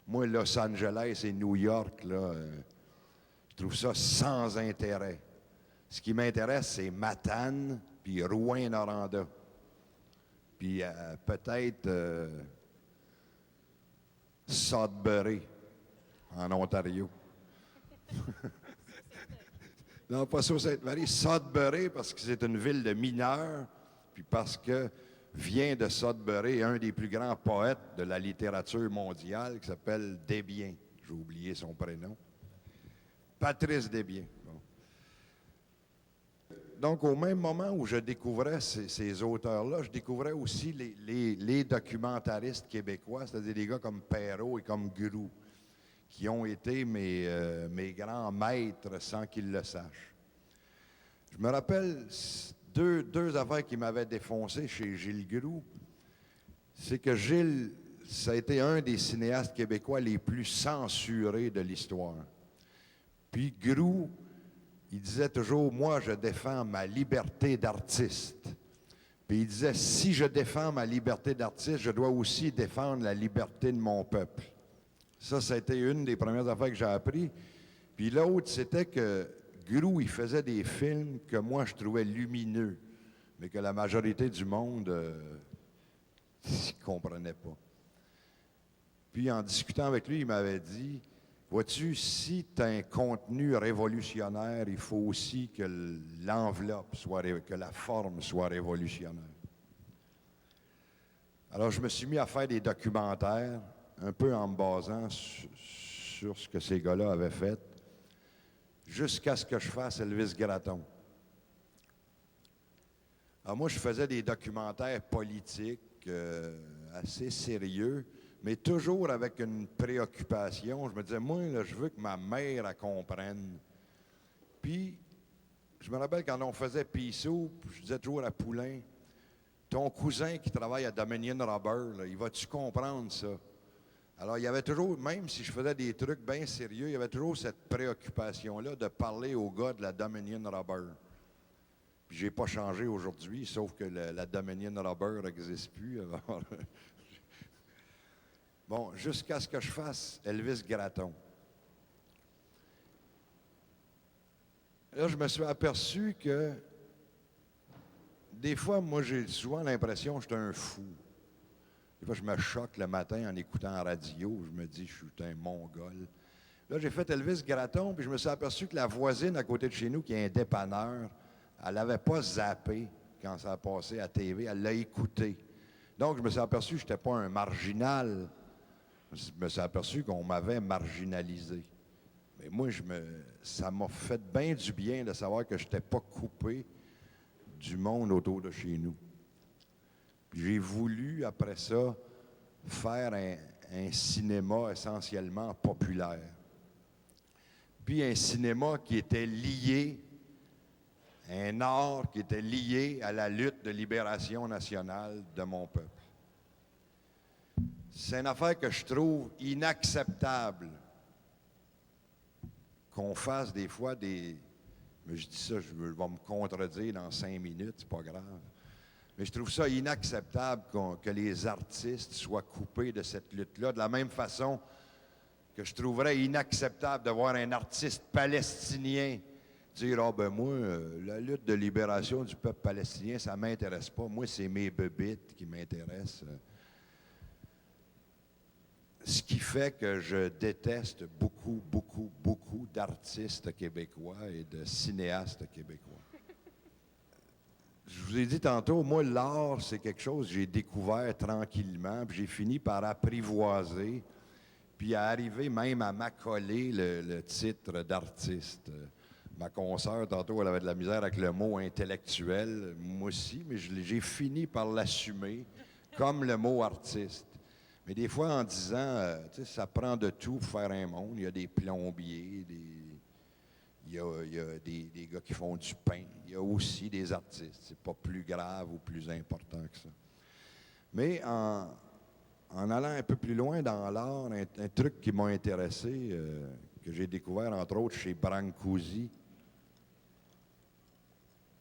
Moi, Los Angeles et New York, là, je trouve ça sans intérêt. Ce qui m'intéresse, c'est Matane, puis Rouyn-Noranda. Puis peut-être Sudbury, en Ontario. Non, pas Sault-Sainte-Marie, Sudbury, parce que c'est une ville de mineurs, puis parce que vient de Sudbury un des plus grands poètes de la littérature mondiale, qui s'appelle Desbiens. J'ai oublié son prénom. Patrice Desbiens. Bon. Donc, au même moment où je découvrais ces auteurs-là, je découvrais aussi les documentaristes québécois, c'est-à-dire des gars comme Perrault et comme Groulx, qui ont été mes grands maîtres sans qu'ils le sachent. Je me rappelle deux affaires qui m'avaient défoncé chez Gilles Groulx. C'est que Gilles, ça a été un des cinéastes québécois les plus censurés de l'histoire. Puis Groulx, il disait toujours, moi, je défends ma liberté d'artiste. Puis il disait, si je défends ma liberté d'artiste, je dois aussi défendre la liberté de mon peuple. Ça a été une des premières affaires que j'ai appris. Puis l'autre, c'était que Groulx, il faisait des films que moi, je trouvais lumineux, mais que la majorité du monde ne comprenait pas. Puis en discutant avec lui, il m'avait dit, vois-tu, si tu as un contenu révolutionnaire, il faut aussi que l'enveloppe que la forme soit révolutionnaire. Alors, je me suis mis à faire des documentaires, un peu en me basant sur ce que ces gars-là avaient fait, jusqu'à ce que je fasse Elvis Gratton. Alors, moi, je faisais des documentaires politiques assez sérieux, mais toujours avec une préoccupation. Je me disais, moi, là, je veux que ma mère elle comprenne. Puis, je me rappelle quand on faisait Pissou, je disais toujours à Poulain, ton cousin qui travaille à Dominion Rubber, là, il va-tu comprendre ça? Alors, il y avait toujours, même si je faisais des trucs bien sérieux, il y avait toujours cette préoccupation-là de parler aux gars de la Dominion Rubber. Puis, j'ai pas changé aujourd'hui, sauf que la Dominion Rubber n'existe plus. Alors bon, jusqu'à ce que je fasse Elvis Gratton. Là, je me suis aperçu que des fois, moi, j'ai souvent l'impression que je suis un fou. Des fois, je me choque le matin en écoutant la radio. Je me dis, je suis un mongol. Là, j'ai fait Elvis Gratton, puis je me suis aperçu que la voisine à côté de chez nous, qui est un dépanneur, elle n'avait pas zappé quand ça a passé à TV. Elle l'a écouté. Donc, je me suis aperçu que je n'étais pas un marginal. Je me suis aperçu qu'on m'avait marginalisé. Mais moi, ça m'a fait bien du bien de savoir que je n'étais pas coupé du monde autour de chez nous. Puis j'ai voulu, après ça, faire un cinéma essentiellement populaire. Puis un cinéma qui était lié, un art qui était lié à la lutte de libération nationale de mon peuple. C'est une affaire que je trouve inacceptable qu'on fasse des fois des... Mais je dis ça, je vais me contredire dans 5 minutes, c'est pas grave. Mais je trouve ça inacceptable que les artistes soient coupés de cette lutte-là, de la même façon que je trouverais inacceptable de voir un artiste palestinien dire « Ah ben moi, la lutte de libération du peuple palestinien, ça m'intéresse pas. Moi, c'est mes bébites qui m'intéressent. » Ce qui fait que je déteste beaucoup, beaucoup, beaucoup d'artistes québécois et de cinéastes québécois. Je vous ai dit tantôt, moi, l'art, c'est quelque chose que j'ai découvert tranquillement, puis j'ai fini par apprivoiser, puis à arriver même à m'accoler le titre d'artiste. Ma consoeur, tantôt, elle avait de la misère avec le mot intellectuel, moi aussi, mais j'ai fini par l'assumer comme le mot artiste. Mais des fois, en disant, tu sais, ça prend de tout pour faire un monde. Il y a des plombiers, il y a des gars qui font du pain. Il y a aussi des artistes. C'est pas plus grave ou plus important que ça. Mais en allant un peu plus loin dans l'art, un truc qui m'a intéressé, que j'ai découvert entre autres chez Brancusi.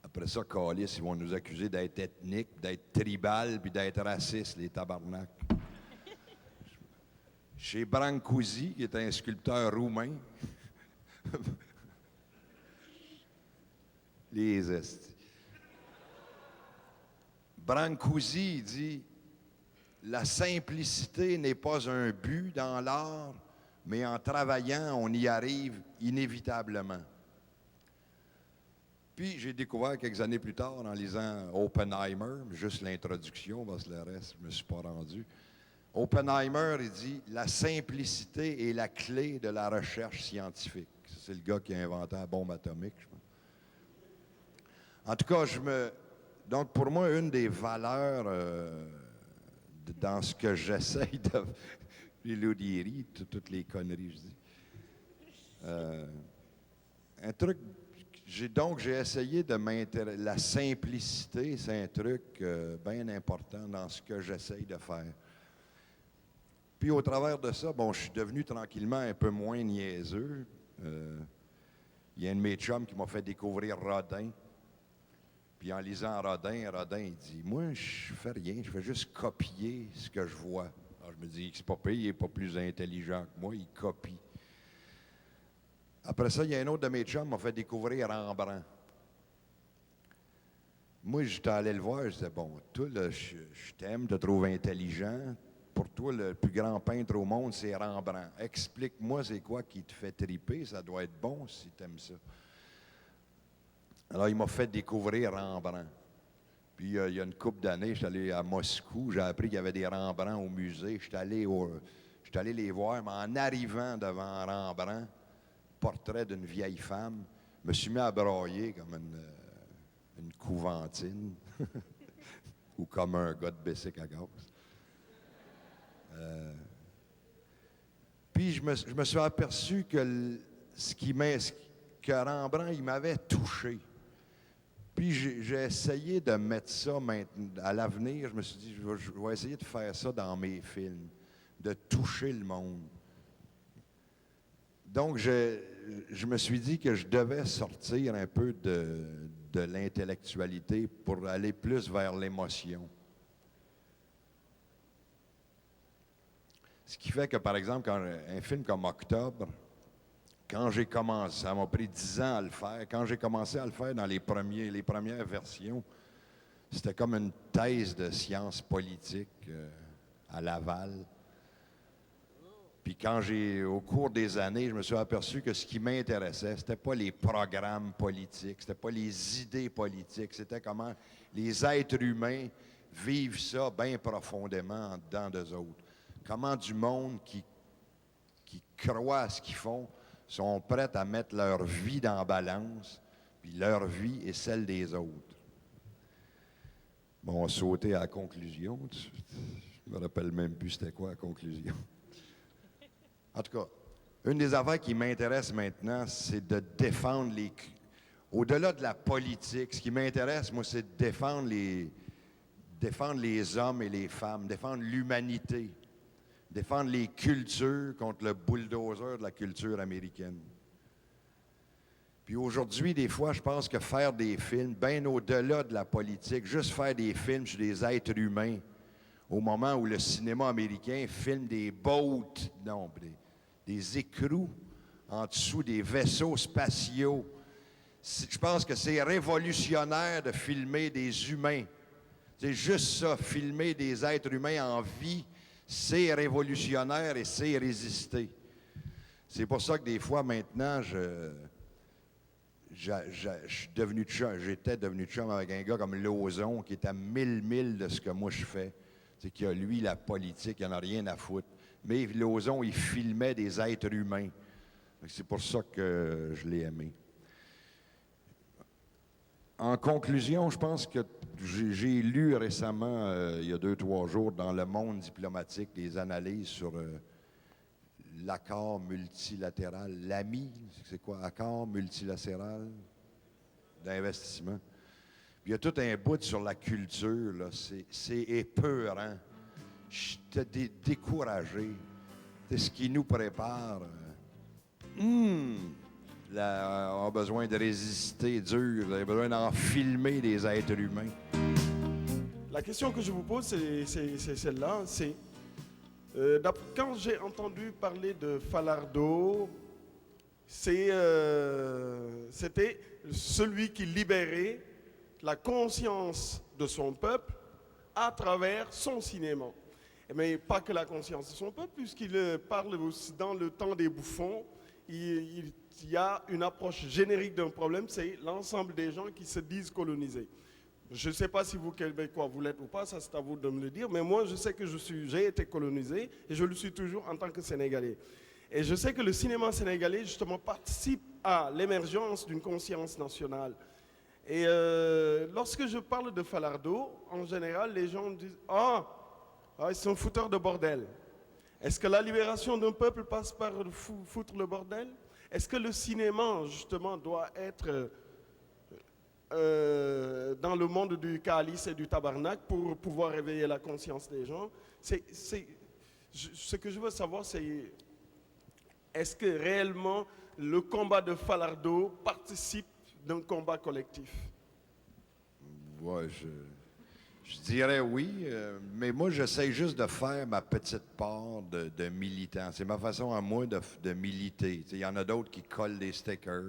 Après ça, câlisse, ils vont nous accuser d'être ethniques, d'être tribal, puis d'être racistes, les tabarnak. Chez Brancusi, qui est un sculpteur roumain, les estis. Brancusi dit « La simplicité n'est pas un but dans l'art, mais en travaillant, on y arrive inévitablement. » Puis j'ai découvert quelques années plus tard, en lisant Oppenheimer, juste l'introduction, parce que le reste, je ne me suis pas rendu. Oppenheimer, il dit « La simplicité est la clé de la recherche scientifique. » C'est le gars qui a inventé la bombe atomique, je pense. En tout cas, donc pour moi, une des valeurs dans ce que j'essaye de... les laudieries, toutes les conneries, je dis. Un truc... j'ai essayé de m'intéresser... La simplicité, c'est un truc bien important dans ce que j'essaye de faire. Puis au travers de ça, bon, je suis devenu tranquillement un peu moins niaiseux. Il y a un de mes chums qui m'a fait découvrir Rodin. Puis en lisant Rodin, il dit « Moi, je fais rien, je fais juste copier ce que je vois. » Alors je me dis « C'est pas pire, il n'est pas plus intelligent que moi, il copie. » Après ça, il y a un autre de mes chums qui m'a fait découvrir Rembrandt. Moi, j'étais allé le voir, je disais « Bon, toi, là, je t'aime, je te trouve intelligent. Pour toi, le plus grand peintre au monde, c'est Rembrandt. Explique-moi c'est quoi qui te fait triper, ça doit être bon si tu aimes ça. » Alors, il m'a fait découvrir Rembrandt. Puis, il y a une couple d'années, j'étais allé à Moscou, j'ai appris qu'il y avait des Rembrandts au musée. J'étais allé les voir, mais en arrivant devant Rembrandt, portrait d'une vieille femme, je me suis mis à brailler comme une couventine ou comme un gars de Bessic à gaz. Puis, je me suis aperçu que que Rembrandt, il m'avait touché. Puis j'ai essayé de mettre ça à l'avenir. Je me suis dit, je vais essayer de faire ça dans mes films, de toucher le monde. Donc, je me suis dit que je devais sortir un peu de l'intellectualité pour aller plus vers l'émotion. Ce qui fait que, par exemple, quand un film comme Octobre, quand j'ai commencé, ça m'a pris 10 ans à le faire, quand j'ai commencé à le faire dans les premières versions, c'était comme une thèse de sciences politiques à Laval. Puis au cours des années, je me suis aperçu que ce qui m'intéressait, c'était pas les programmes politiques, c'était pas les idées politiques, c'était comment les êtres humains vivent ça bien profondément en dedans d'eux autres. Comment du monde qui croit à ce qu'ils font sont prêts à mettre leur vie dans la balance, puis leur vie et celle des autres. Bon, on a sauté à la conclusion. Je me rappelle même plus c'était quoi la conclusion. En tout cas, une des affaires qui m'intéresse maintenant, c'est de défendre au-delà de la politique, ce qui m'intéresse, moi, c'est de défendre les hommes et les femmes, défendre l'humanité, défendre les cultures contre le bulldozer de la culture américaine. Puis aujourd'hui, des fois, je pense que faire des films, bien au-delà de la politique, juste faire des films sur des êtres humains, au moment où le cinéma américain filme des boats, non, des écrous en dessous des vaisseaux spatiaux. Je pense que c'est révolutionnaire de filmer des humains. C'est juste ça, filmer des êtres humains en vie, c'est révolutionnaire et c'est résister. C'est pour ça que des fois, maintenant, j'étais devenu chum avec un gars comme Lauzon, qui est à 1000 milles de ce que moi je fais. C'est qu'il a, lui, la politique, il n'en a rien à foutre. Mais Lauzon, il filmait des êtres humains. C'est pour ça que je l'ai aimé. En conclusion, je pense que j'ai lu récemment, il y a 2-3 jours, dans Le Monde diplomatique, des analyses sur l'accord multilatéral, l'AMI, c'est quoi, accord multilatéral d'investissement. Puis il y a tout un bout sur la culture, là, c'est épeurant. J'étais découragé. C'est ce qui nous prépare. Là, on a besoin de résister dur, on a besoin d'en filmer des êtres humains. La question que je vous pose, c'est celle-là. C'est quand j'ai entendu parler de Falardeau, c'était celui qui libérait la conscience de son peuple à travers son cinéma. Mais pas que la conscience de son peuple, puisqu'il parle aussi dans le temps des bouffons. Il y a une approche générique d'un problème, c'est l'ensemble des gens qui se disent colonisés. Je ne sais pas si vous, Québécois, vous l'êtes ou pas, ça c'est à vous de me le dire, mais moi je sais que j'ai été colonisé et je le suis toujours en tant que Sénégalais. Et je sais que le cinéma sénégalais, justement, participe à l'émergence d'une conscience nationale. Et lorsque je parle de Falardeau, en général, les gens disent « Ah, c'est un fouteur de bordel ». Est-ce que la libération d'un peuple passe par foutre le bordel? Est-ce que le cinéma, justement, doit être dans le monde du calice et du tabarnak pour pouvoir réveiller la conscience des gens? Ce que je veux savoir, c'est est-ce que réellement le combat de Falardeau participe d'un combat collectif? Ouais, je dirais oui, mais moi, j'essaie juste de faire ma petite part de militant. C'est ma façon à moi de militer. Il y en a d'autres qui collent des stickers,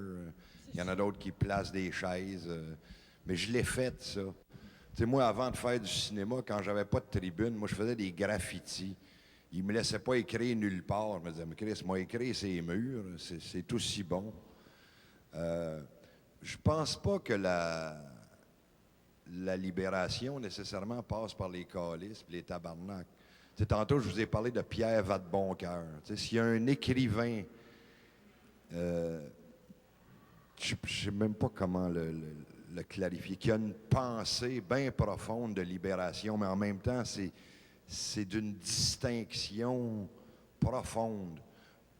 il y en a d'autres qui placent des chaises, mais je l'ai fait, ça. T'sais, moi, avant de faire du cinéma, quand j'avais pas de tribune, moi, je faisais des graffitis. Ils me laissaient pas écrire nulle part. Je me disais, mais Chris, moi, écrire ces murs, c'est aussi bon. Je pense pas que la libération, nécessairement, passe par les calices et les tabarnaks. T'sais, tantôt, je vous ai parlé de Pierre Vadeboncoeur. S'il y a un écrivain, je ne sais même pas comment le clarifier, qui a une pensée bien profonde de libération, mais en même temps, c'est d'une distinction profonde.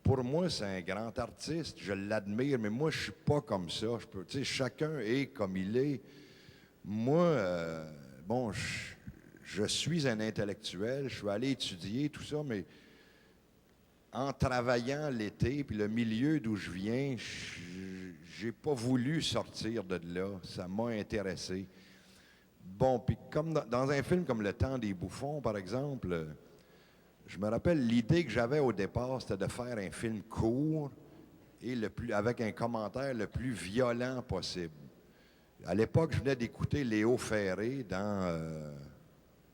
Pour moi, c'est un grand artiste, je l'admire, mais moi, je ne suis pas comme ça. Chacun est comme il est. Moi, je suis un intellectuel, je suis allé étudier tout ça, mais en travaillant l'été, puis le milieu d'où je viens, j'ai pas voulu sortir de là. Ça m'a intéressé. Bon, puis comme dans un film comme Le Temps des Bouffons, par exemple, je me rappelle l'idée que j'avais au départ, c'était de faire un film court et avec un commentaire le plus violent possible. À l'époque, je venais d'écouter Léo Ferré dans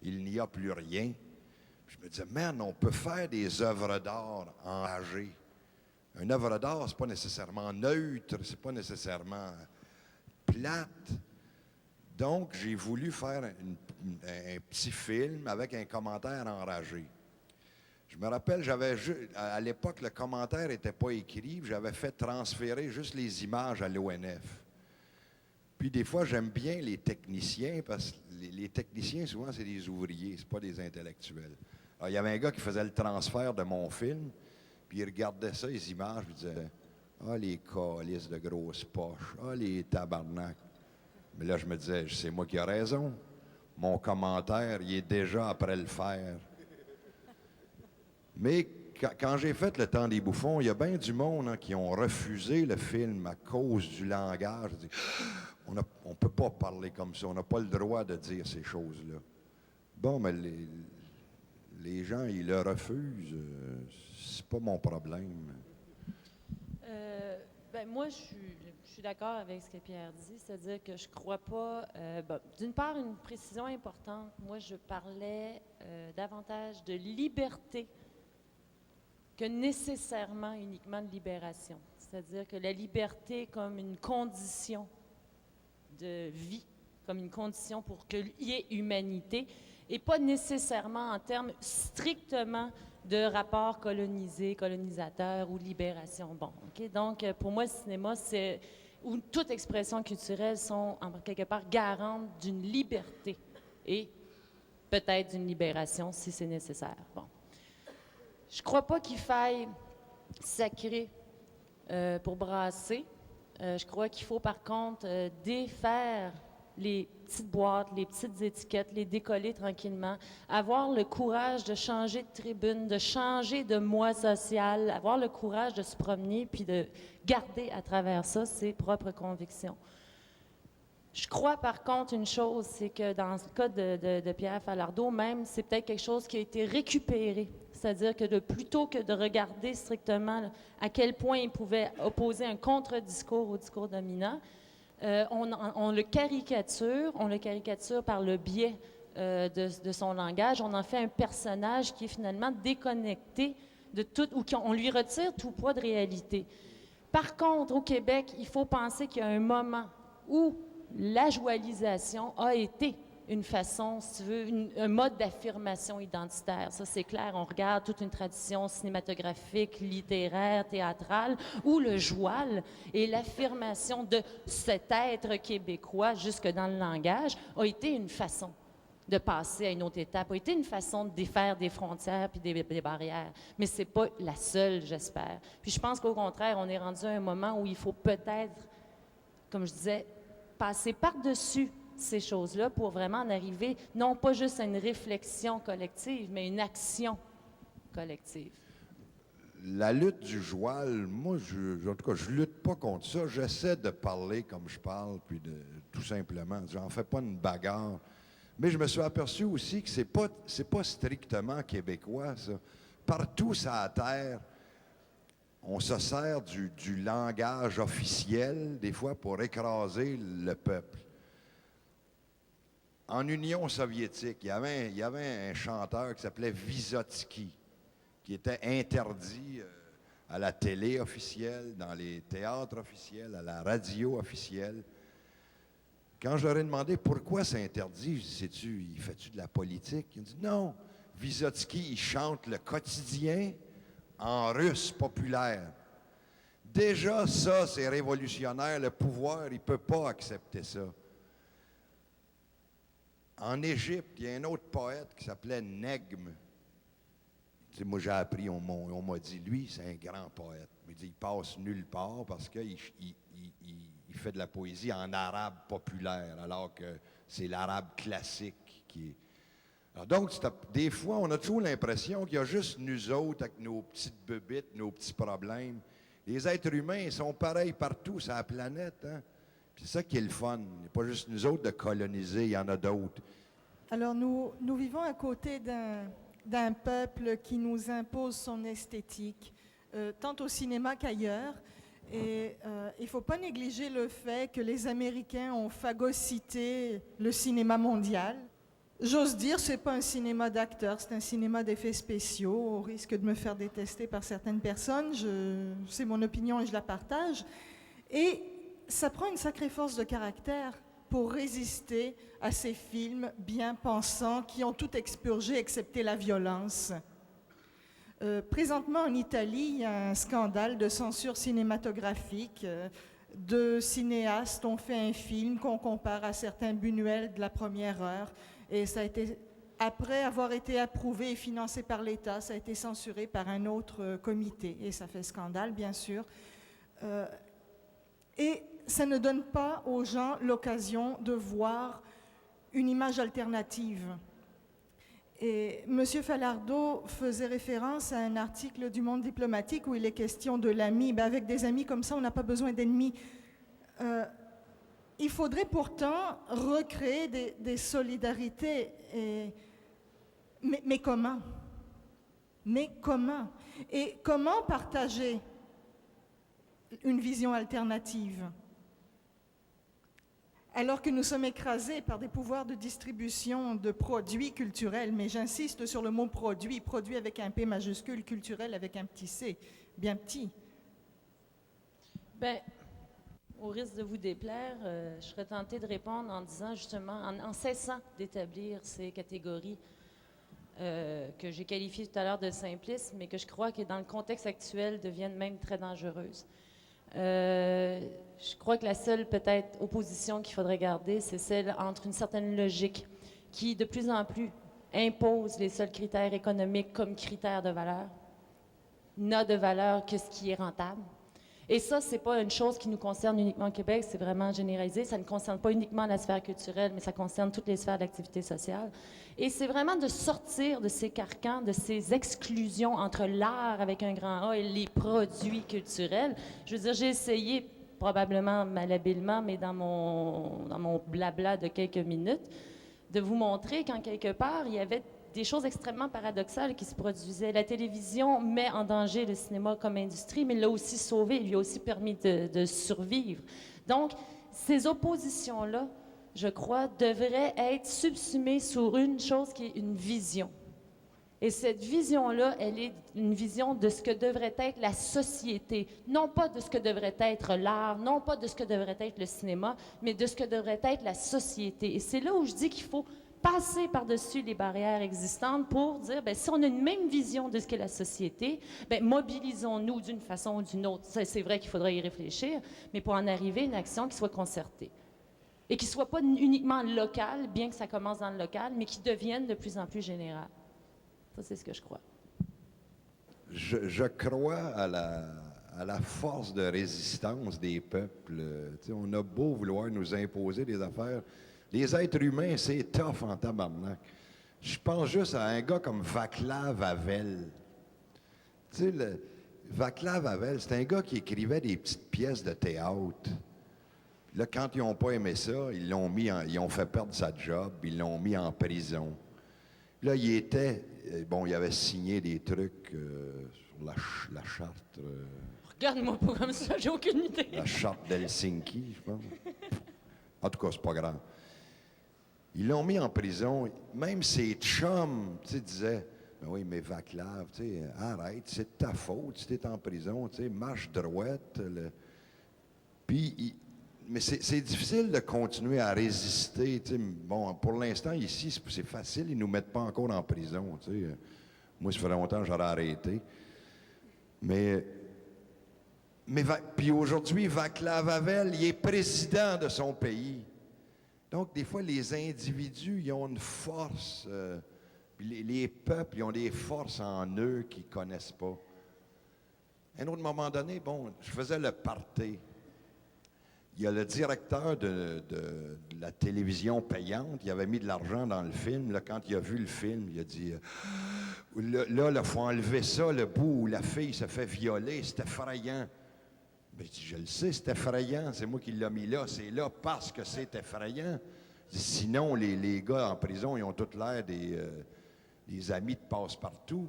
Il n'y a plus rien. Je me disais, man, on peut faire des œuvres d'art enragées. Une œuvre d'art, c'est pas nécessairement neutre, c'est pas nécessairement plate. Donc, j'ai voulu faire un petit film avec un commentaire enragé. Je me rappelle, à l'époque, le commentaire n'était pas écrit, j'avais fait transférer juste les images à l'ONF. Puis des fois, j'aime bien les techniciens, parce que les techniciens, souvent, c'est des ouvriers, c'est pas des intellectuels. Alors, il y avait un gars qui faisait le transfert de mon film, puis il regardait ça, les images, puis il disait « Ah, les calices de grosses poches, ah, les tabarnak. » Mais là, je me disais, c'est moi qui ai raison. Mon commentaire, il est déjà après le faire. Mais quand j'ai fait Le Temps des Bouffons, il y a bien du monde qui ont refusé le film à cause du langage. On ne peut pas parler comme ça, on n'a pas le droit de dire ces choses-là. Bon, mais les gens, ils le refusent. C'est pas mon problème. Moi, je suis d'accord avec ce que Pierre dit, c'est-à-dire que je crois pas... d'une part, une précision importante, moi, je parlais davantage de liberté que nécessairement uniquement de libération. C'est-à-dire que la liberté comme une condition de vie, comme une condition pour qu'il y ait humanité, et pas nécessairement en termes strictement de rapport colonisé, colonisateur ou libération. Bon, OK? Donc, pour moi, le cinéma, c'est où toute expression culturelle sont, en quelque part, garantes d'une liberté et peut-être d'une libération si c'est nécessaire. Bon. Je crois pas qu'il faille sacrer pour brasser. Je crois qu'il faut, par contre, défaire les petites boîtes, les petites étiquettes, les décoller tranquillement, avoir le courage de changer de tribune, de changer de moi social, avoir le courage de se promener puis de garder à travers ça ses propres convictions. Je crois par contre une chose, c'est que dans le cas de Pierre Falardeau, même, c'est peut-être quelque chose qui a été récupéré. C'est-à-dire que plutôt que de regarder strictement à quel point il pouvait opposer un contre-discours au discours dominant, on le caricature par le biais de son langage, on en fait un personnage qui est finalement déconnecté de tout, ou on lui retire tout poids de réalité. Par contre, au Québec, il faut penser qu'il y a un moment où la joualisation a été une façon, si tu veux, un mode d'affirmation identitaire. Ça, c'est clair. On regarde toute une tradition cinématographique, littéraire, théâtrale, où le joual et l'affirmation de cet être québécois, jusque dans le langage, a été une façon de passer à une autre étape, a été une façon de défaire des frontières puis des barrières. Mais ce n'est pas la seule, j'espère. Puis je pense qu'au contraire, on est rendu à un moment où il faut peut-être, comme je disais, passer par-dessus ces choses-là pour vraiment en arriver, non pas juste à une réflexion collective, mais une action collective. La lutte du joual, moi, en tout cas, je lutte pas contre ça. J'essaie de parler comme je parle, puis tout simplement. J'en fais pas une bagarre. Mais je me suis aperçu aussi que c'est pas strictement québécois, ça. Partout sur la terre, on se sert du langage officiel, des fois, pour écraser le peuple. En Union soviétique, il y avait un chanteur qui s'appelait Vysotsky, qui était interdit à la télé officielle, dans les théâtres officiels, à la radio officielle. Quand je leur ai demandé pourquoi c'est interdit, je dis, il fait-tu de la politique? Ils ont dit non, Vysotsky, il chante le quotidien en russe populaire. Déjà, ça, c'est révolutionnaire. Le pouvoir, il ne peut pas accepter ça. En Égypte, il y a un autre poète qui s'appelait Negm. Tu sais, moi, j'ai appris, on m'a dit, lui, c'est un grand poète. Il dit, il passe nulle part parce qu'il fait de la poésie en arabe populaire, alors que c'est l'arabe classique qui est... Alors donc, des fois, on a toujours l'impression qu'il y a juste nous autres avec nos petites bebites, nos petits problèmes. Les êtres humains sont pareils partout sur la planète. Hein? Puis c'est ça qui est le fun. Il n'y a pas juste nous autres de coloniser, il y en a d'autres. Alors nous vivons à côté d'un peuple qui nous impose son esthétique, tant au cinéma qu'ailleurs. Et il ne faut pas négliger le fait que les Américains ont phagocyté le cinéma mondial. J'ose dire, ce n'est pas un cinéma d'acteurs, c'est un cinéma d'effets spéciaux, au risque de me faire détester par certaines personnes. C'est mon opinion et je la partage. Et ça prend une sacrée force de caractère pour résister à ces films bien pensants qui ont tout expurgé excepté la violence. Présentement en Italie, il y a un scandale de censure cinématographique. Deux cinéastes ont fait un film qu'on compare à certains Buñuel de la première heure. Et ça a été, après avoir été approuvé et financé par l'État, ça a été censuré par un autre comité. Et ça fait scandale, bien sûr. Et ça ne donne pas aux gens l'occasion de voir une image alternative. Et M. Falardeau faisait référence à un article du Monde diplomatique où il est question de l'ami. Ben avec des amis comme ça, on n'a pas besoin d'ennemis. Il faudrait pourtant recréer des solidarités. Mais comment? Mais comment? Et comment partager une vision alternative? Alors que nous sommes écrasés par des pouvoirs de distribution de produits culturels, mais j'insiste sur le mot produit, produit avec un P majuscule, culturel avec un petit C, bien petit. Bien, au risque de vous déplaire, je serais tentée de répondre en disant justement, en cessant d'établir ces catégories que j'ai qualifiées tout à l'heure de simplistes, mais que je crois que dans le contexte actuel deviennent même très dangereuses. Je crois que la seule peut-être opposition qu'il faudrait garder, c'est celle entre une certaine logique qui de plus en plus impose les seuls critères économiques comme critères de valeur, n'a de valeur que ce qui est rentable. Et ça, c'est pas une chose qui nous concerne uniquement au Québec, c'est vraiment généralisé. Ça ne concerne pas uniquement la sphère culturelle, mais ça concerne toutes les sphères d'activité sociale. Et c'est vraiment de sortir de ces carcans, de ces exclusions entre l'art avec un grand A et les produits culturels. Je veux dire, j'ai essayé, probablement malhabilement, mais dans mon blabla de quelques minutes, de vous montrer qu'en quelque part, il y avait des choses extrêmement paradoxales qui se produisaient. La télévision met en danger le cinéma comme industrie, mais l'a aussi sauvé, lui a aussi permis de survivre. Donc, ces oppositions-là, je crois, devraient être subsumées sur une chose qui est une vision. Et cette vision-là, elle est une vision de ce que devrait être la société, non pas de ce que devrait être l'art, non pas de ce que devrait être le cinéma, mais de ce que devrait être la société. Et c'est là où je dis qu'il faut passer par-dessus les barrières existantes pour dire, bien, si on a une même vision de ce qu'est la société, bien, mobilisons-nous d'une façon ou d'une autre. C'est vrai qu'il faudrait y réfléchir, mais pour en arriver à une action qui soit concertée. Et qui ne soit pas uniquement locale, bien que ça commence dans le local, mais qui devienne de plus en plus générale. Ça, c'est ce que je crois. Je crois à la force de résistance des peuples. On a beau vouloir nous imposer des affaires. Les êtres humains, c'est tough en tabarnak. Je pense juste à un gars comme Václav Havel. Tu sais, Václav Havel, c'est un gars qui écrivait des petites pièces de théâtre. Là, quand ils n'ont pas aimé ça, ils ont fait perdre sa job, ils l'ont mis en prison. Là, il avait signé des trucs sur la charte. Regarde-moi pas comme ça, j'ai aucune idée. La charte d'Helsinki, je pense. En tout cas, c'est pas grave. Ils l'ont mis en prison. Même ses chums, disaient, ben oui, mais Václav, arrête, c'est de ta faute si t'es en prison, marche droite. Puis, mais c'est difficile de continuer à résister. Bon, pour l'instant, ici, c'est facile, ils ne nous mettent pas encore en prison. Moi, ça fait longtemps que j'aurais arrêté. Mais puis aujourd'hui, Václav Havel, il est président de son pays. Donc, des fois, les individus, ils ont une force. Les peuples, ils ont des forces en eux qu'ils ne connaissent pas. À un autre moment donné, bon, je faisais le party. il y a le directeur de la télévision payante, il avait mis de l'argent dans le film. Là, quand il a vu le film, il a dit là, il faut enlever ça, le bout où la fille se fait violer, c'est effrayant. Ben, je dis, je le sais, c'est effrayant, c'est moi qui l'ai mis là, c'est là parce que c'est effrayant. Je dis, sinon, les gars en prison, ils ont tous l'air des amis de passe-partout.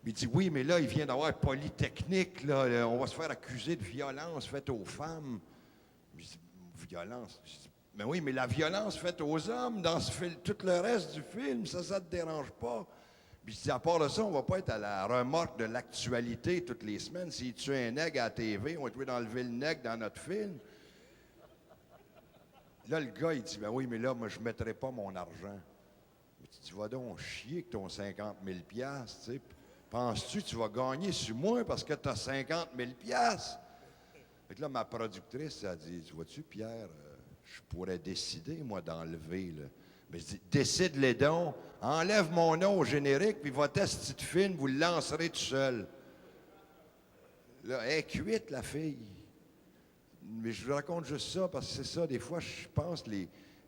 Il dit, oui, mais là, il vient d'avoir Polytechnique, là, on va se faire accuser de violence faite aux femmes. Je dis, violence? Je dis, mais oui, mais la violence faite aux hommes dans ce film, tout le reste du film, ça ne te dérange pas. Puis je dis, à part de ça, on ne va pas être à la remorque de l'actualité toutes les semaines. S'il tue un nègre à la TV, on va être d'enlever le nègre dans notre film. Là, le gars, il dit, ben oui, mais là, moi, je ne mettrai pas mon argent. Mais tu dis, va donc chier que ton 50 000 $, tu sais. Penses-tu que tu vas gagner sur moi parce que tu as 50 000 $? Fait que là, ma productrice a dit, tu vois-tu, Pierre, je pourrais décider, moi, d'enlever, là. Mais je dis, décide les dons, enlève mon nom au générique, puis votre petite film, vous le lancerez tout seul. Là, elle est cuite, la fille. Mais je vous raconte juste ça, parce que c'est ça, des fois, je pense que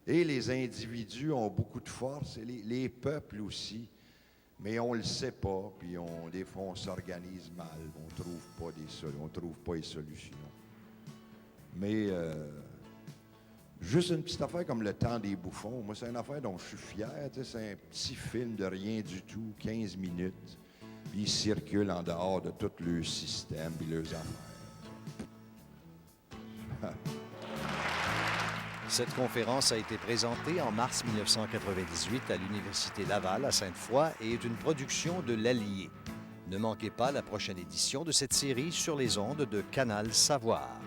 les individus ont beaucoup de force, et les peuples aussi. Mais on le sait pas, puis des fois, on s'organise mal, on trouve pas les solutions. Mais juste une petite affaire comme Le Temps des bouffons, moi, c'est une affaire dont je suis fier. C'est un petit film de rien du tout, 15 minutes. Puis il circule en dehors de tout le système et leurs affaires. Cette conférence a été présentée en mars 1998 à l'Université Laval à Sainte-Foy et est une production de l'Allier. Ne manquez pas la prochaine édition de cette série sur les ondes de Canal Savoir.